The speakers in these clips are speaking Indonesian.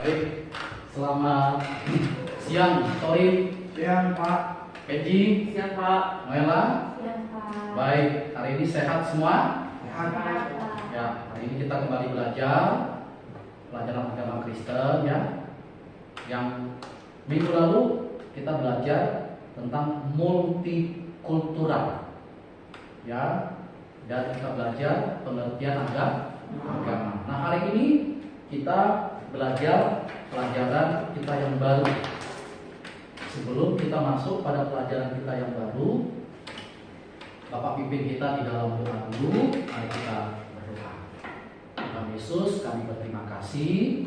Baik, selamat siang, Torin. Siang Pak. Kenji. Siang Pak. Noella. Siang Pak. Baik, hari ini sehat semua? Sehat Pak. Ya, hari ini kita kembali belajar pelajaran agama Kristen ya. Yang minggu lalu kita belajar tentang multikultural ya, dan kita belajar pengertian agama. Nah, hari ini kita belajar pelajaran kita yang baru. Sebelum kita masuk pada pelajaran kita yang baru, Bapak pimpin kita di dalam doa dulu. Mari kita berdoa. Tuhan Yesus, kami berterima kasih.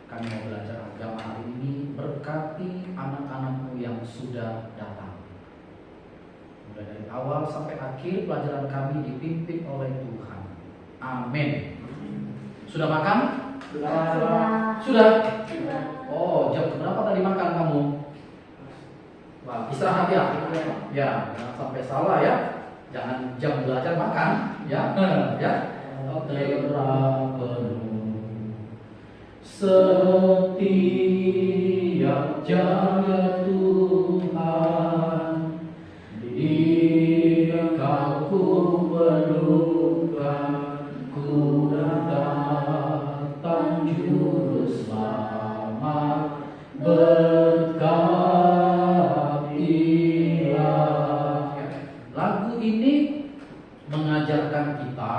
Kami mau belajar agama hari ini. Berkati anak-anak-Mu yang sudah datang. Mulai dari awal sampai akhir pelajaran kami dipimpin oleh Tuhan. Amin. Sudah makan? Sudah? Oh, jam berapa tadi makan kamu? Wah, istirahat ya? Ya, jangan sampai salah ya. Jangan jam belajar makan, ya. Ya. Terang penuh setiap jaga Tuhan, di Engkau ku perlukan, ku datang juru selamat, berkatilah. Lagu ini mengajarkan kita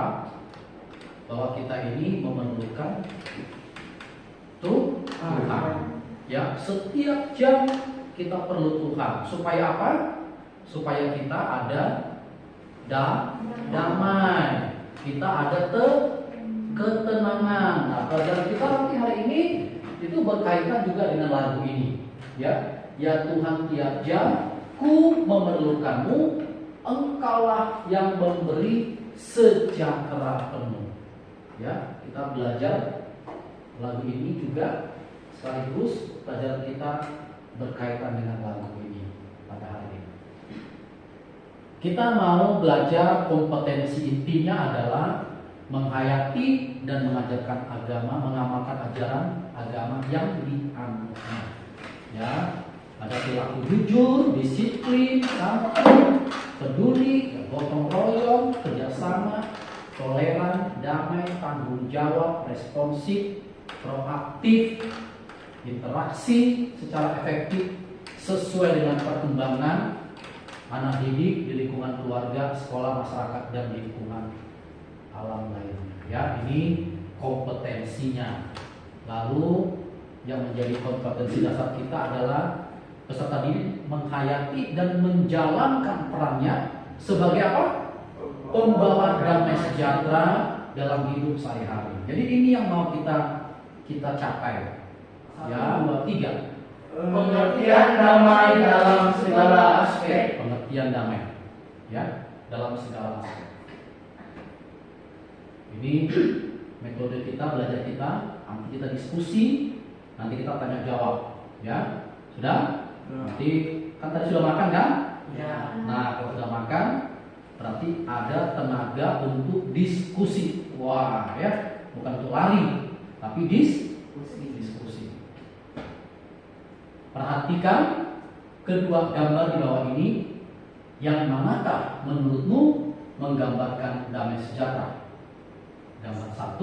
bahwa kita ini memerlukan Tuhan. Ya, setiap jam kita perlu Tuhan. Supaya apa? Supaya kita ada damai. Kita ada ketenangan. Nah, pelajaran kita nanti hari ini itu berkaitan juga dengan lagu ini. Ya, ya Tuhan, tiap jam ku memerlukanmu, Engkaulah yang memberi sejahtera penuh. Ya, kita belajar lagu ini juga sekaligus pelajaran kita berkaitan dengan lagu ini pada hari ini. Kita mau belajar kompetensi intinya adalah menghayati dan mengajarkan agama, mengamalkan ajaran agama yang dianutnya. Ya, ada perilaku jujur, disiplin, santun, peduli, gotong royong, kerjasama, toleran, damai, tanggung jawab, responsif, proaktif, interaksi secara efektif sesuai dengan perkembangan anak didik di lingkungan keluarga, sekolah, masyarakat, dan lingkungan alam lainnya. Ya, ini kompetensinya. Lalu yang menjadi kompetensi dasar kita adalah peserta didik menghayati dan menjalankan perannya sebagai apa? Pembawa damai sejahtera dalam hidup sehari-hari. Jadi ini yang mau kita capai. Ya, 2, 3. Pengertian damai dalam segala aspek. Pengertian damai, ya, dalam segala aspek. Ini metode kita, belajar kita. Nanti kita diskusi, nanti kita tanya jawab. Ya, sudah? Nanti kan tadi sudah makan kan? Ya. Nah, kalau sudah makan, berarti ada tenaga untuk diskusi. Wah, ya, bukan untuk lari, tapi diskusi. Perhatikan kedua gambar di bawah ini. Yang manakah menurutmu menggambarkan damai sejahtera? Gambar 1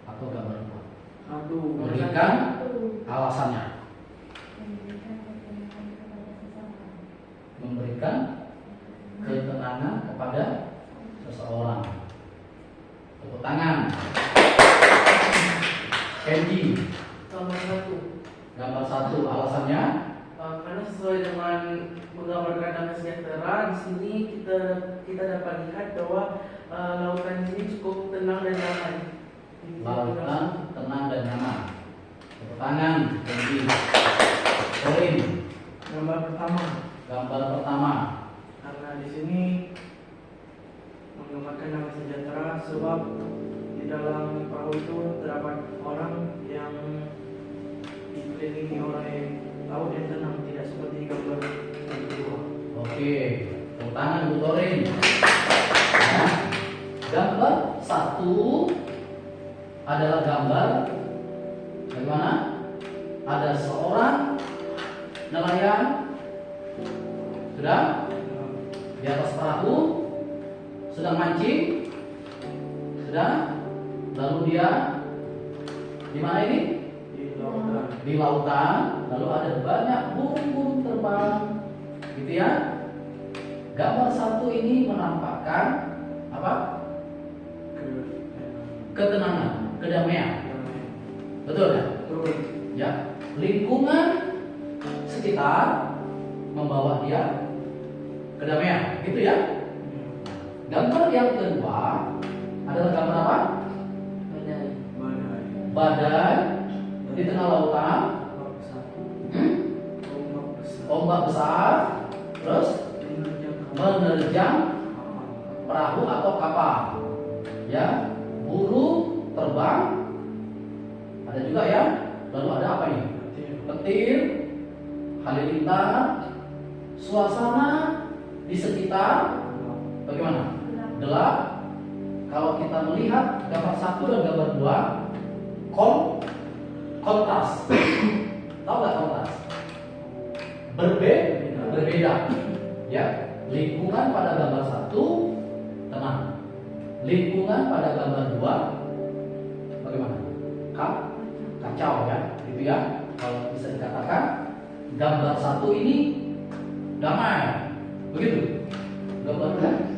atau gambar 2? Satu. Berikan alasannya. Memberikan ketenangan kepada seseorang. Tepuk tangan. Kenji. Gambar 1. Gambar 1 alasannya. Karena sesuai dengan menggambarkan damai sejahtera, di sini kita dapat lihat bahwa lautan ini cukup tenang dan damai. Lautan tenang dan nyaman. Tepuk tangan. Kenji. Poin. Gambar pertama. Gambar pertama. Karena di sini menggambarkan damai sejahtera sebab di dalam perahu itu terdapat orang yang dikelilingi oleh laut yang tenang, tidak seperti gambar yang kedua. Oke. Tepuk tangan Bu Torin. Nah, gambar 1 adalah gambar bagaimana? nelayan? Sudah? Di atas perahu? Sedang mancing? Sudah? Lalu dia di mana ini? Di lautan. Di lautan. Lalu ada banyak burung-burung terbang, gitu ya. Gambar 1 ini menampakkan apa? Ketenangan, kedamaian. Betul ya? Betul. Ya, lingkungan sekitar membawa dia kedamaian, gitu ya. Gambar yang kedua adalah gambar apa? Badai. Badai di tengah lautan, Ombak besar. Ombak besar. ombak besar, terus menerjang perahu atau kapal. Ya, burung terbang, ada juga ya. Lalu ada apa ini? Petir, halilintar, suasana di sekitar bagaimana? Gelap. Kalau kita melihat gambar 1 dan gambar 2, kontras. Tahu nggak kontras? Berbeda. Ya, lingkungan pada gambar 1 tenang. Lingkungan pada gambar 2 bagaimana? Kacau ya, gitu ya. Kalau bisa dikatakan gambar 1 ini damai, begitu. Gambar 2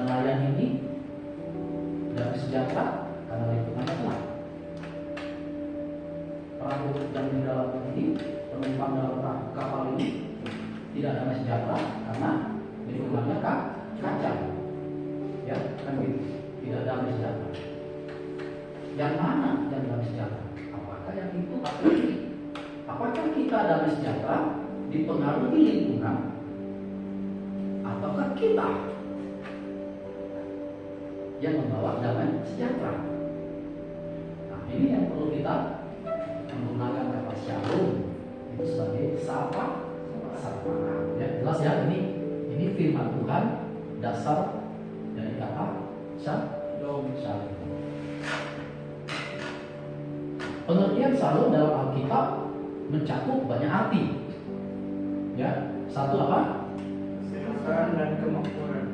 nelayan ini damai sejahtera karena lingkungannya tenang. Perahu yang di dalam ini, penumpang dalam kapal ini tidak damai sejahtera karena lingkungannya kacau. Ya, kan gitu. Tidak damai sejahtera. Yang mana yang damai sejahtera? Apakah yang itu atau ini? Apakah kita damai sejahtera dipengaruhi lingkungan ataukah kita yang membawa damai sejahtera? Nah, ini yang perlu kita menggunakan kata shalom itu sebagai sapaan. Ya, jelas ya, ini firman Tuhan, dasar dari kata shalom. Pengertian shalom dalam Alkitab mencakup banyak arti. Ya, 1 apa? Kesehatan dan kemakmuran.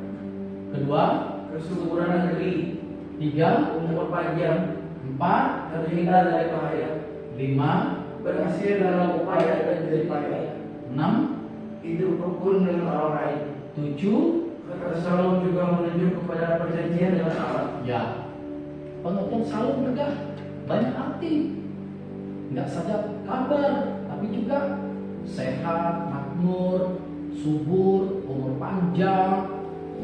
Kedua, Kesuburan negeri. 3, Umur panjang. 4, Terhindar dari bahaya. 5, Berhasil dalam upaya dan jeripaya. 6, Hidup rukun dengan orang lain. 7. Kata Shalom juga menunjuk kepada perjanjian dengan Allah. Ya, pengertian shalom juga banyak arti. Tidak saja kabar, tapi juga sehat, makmur, subur, umur panjang,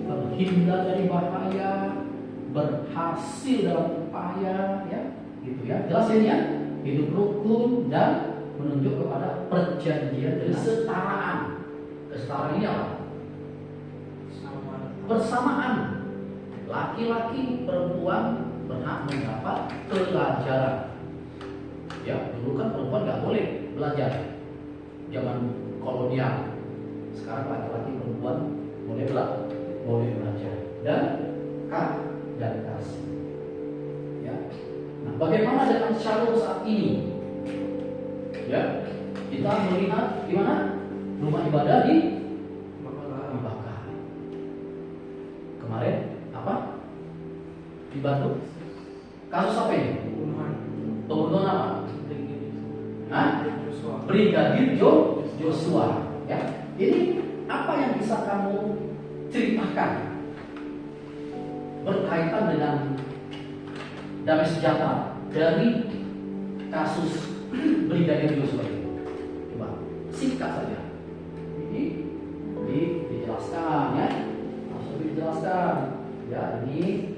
terhindar dari bahaya, berhasil dalam upaya, ya, gitu ya. Jelas ini ya, hidup rukun dan menunjuk kepada perjanjian dari kesetaraan. Kesetaraan ini apa? Persamaan. Laki-laki, perempuan berhak mendapat pelajaran. Ya, dulu kan perempuan nggak boleh belajar, zaman kolonial. Sekarang laki-laki perempuan boleh belajar dan kasih. Ya. Nah, bagaimana dengan shalom saat ini? Ya, kita melihat di mana rumah ibadah dibakar. Kemarin apa? Di Bandung. Kasus apa ini? Pembunuhan apa? Brigadir Joshua. Ya, ini apa yang bisa kamu ceritakan berkaitan dengan damai sejahtera dari kasus Brigadir Joshua ini? Coba singkat saja. Ini dijelaskan ya, langsung dijelaskan. Ya, ini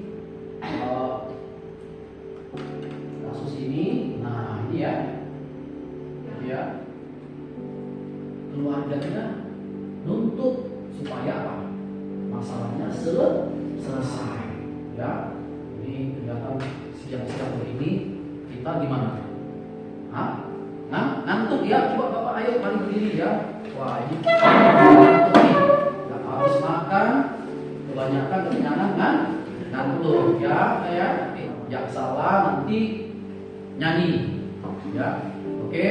kasus ini. Nah, ini ya. Ya, keluarganya nuntut supaya apa? Masalahnya selesai. Ya, ini kelihatan siang-siang begini kita gimana? Hah? Ngantuk ya? Coba Bapak ayo mari berdiri ya. Wah, ini ngantuk nih. Nggak habis makan, kebanyakan kekenyangan kan? Ngantuk ya, yang salah nanti nyanyi. Ya, oke.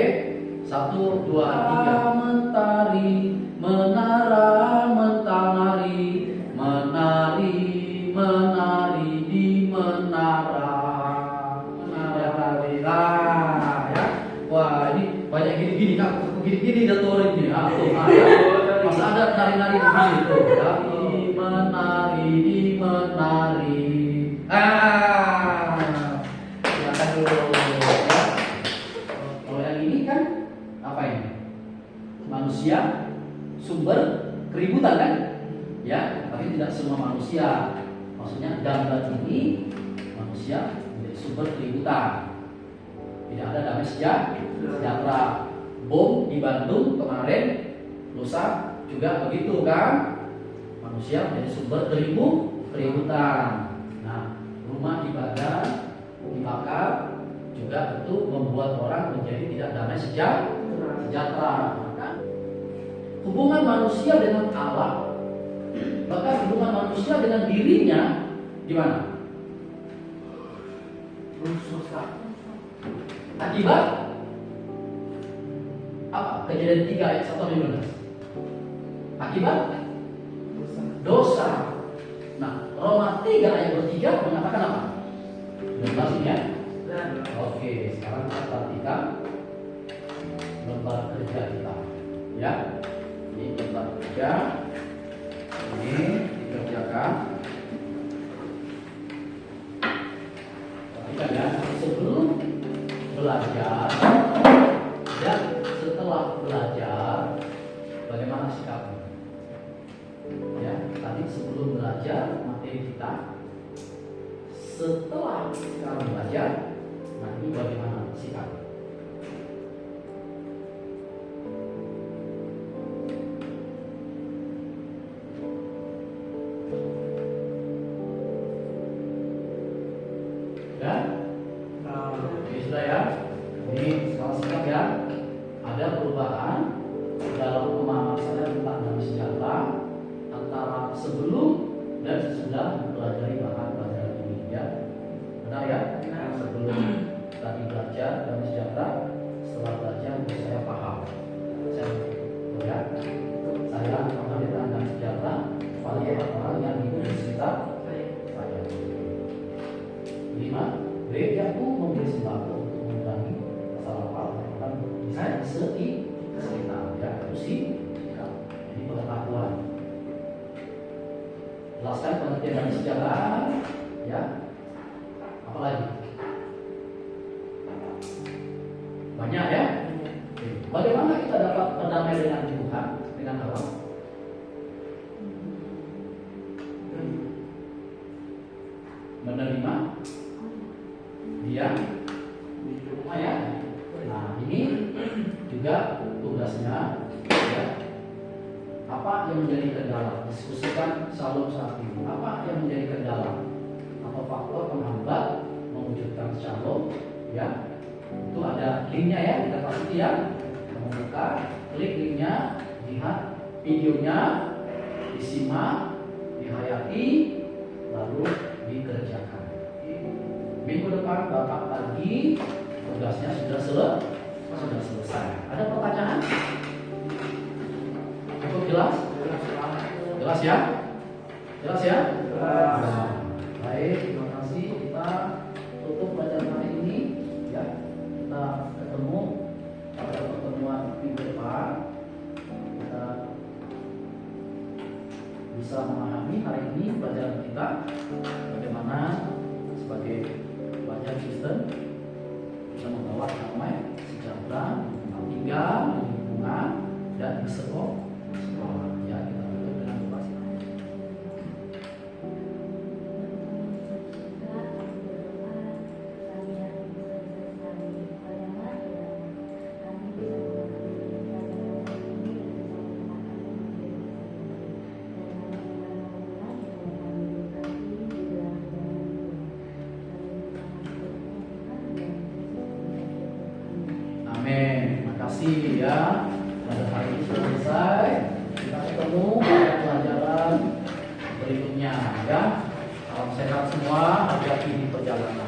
1, 2, 3. Mentari, menara, mentari, menari, menari di menara. Menari lah, ya. Wah, ini banyak gini-gini kan, gini-gini datorin nih. Ah, tuh, ya. Masa ada nari-nari begini tuh, ya. Di menari. Silakan dulu. Ya. Kalau yang ini kan apa ini? Manusia sumber keributan kan? Ya, tapi tidak semua manusia. Maksudnya gambar ini manusia menjadi sumber keributan. Tidak ada damai sejahtera. Bom di Bandung kemarin, lusa juga begitu kan? Manusia menjadi sumber keributan. Nah, rumah dibakar juga itu membuat orang menjadi tidak damai sejahtera. Maka hubungan manusia dengan Allah, bahkan hubungan manusia dengan dirinya gimana? Rusak. Akibat apa? Kejadian 3 ayat 1 sampai 15. Akibat dosa. Nah, Roma 3 ayat 3 mengatakan apa? 16 ini ya. Oke, sekarang kita perhatikan lembar kerja kita. Ya. Ini lembar kerja. Ini dikerjakan. Perhatikan ya, sebelum belajar dan setelah belajar bagaimana sikapnya? Ya, tadi sebelum belajar materi kita, setelah sekarang belajar, nah ini bagaimana sikap? Ya, oke, sudah ya. Ini sekarang sikap ya. Ada perubahan dalam pemahaman saya tentang damai sejahtera antara sebelum dan sesudah mempelajari bahan pelajaran ini ya. Benar ya? Sebelum tadi belajar damai sejahtera, setelah belajar saya paham. Saya ya. Saya mengambil damai sejahtera pada orang yang hidup di sekitar saya. 5. Gerejaku memberi sembako untuk mengurangi masalah apa bisa di sekitar ya, itu sih. Ini pengetahuan. Jelaskan pengertian damai sejahtera ya. Apalagi? Banyak ya. Bagaimana kita dapat berdamai dengan Tuhan, dengan Allah? Menerima dia di rumah ya. Nah, ini juga tugasnya ya. Apa yang menjadi kendala? Diskusikan Shalom saat ini. Apa yang menjadi kendala? Apa faktor penghambat mewujudkan Shalom? Ya, itu ada linknya ya, kita pasti ya. Membuka, klik linknya, lihat videonya, disimak, dihayati, lalu dikerjakan. Minggu depan Bapak pagi tugasnya sudah selesai. Ada pertanyaan? Cukup jelas? Jelas ya? Jelas ya? Nah, baik, terima kasih. Kita tutup pelajaran hari ini ya. Kita ketemu pada pertemuan minggu depan. Kita bisa memahami hari ini pelajaran kita bagaimana sebagai pelajar Kristen bisa membawa damai sejahtera di tempat tinggal, di lingkungan dan di sekolah. Ya, kita tutup dengan doa. Amin. Terima kasih ya. Pada hari ini sudah selesai. Kita ketemu pada pelajaran berikutnya ya. Salam sehat semua. Hati-hati di perjalanan.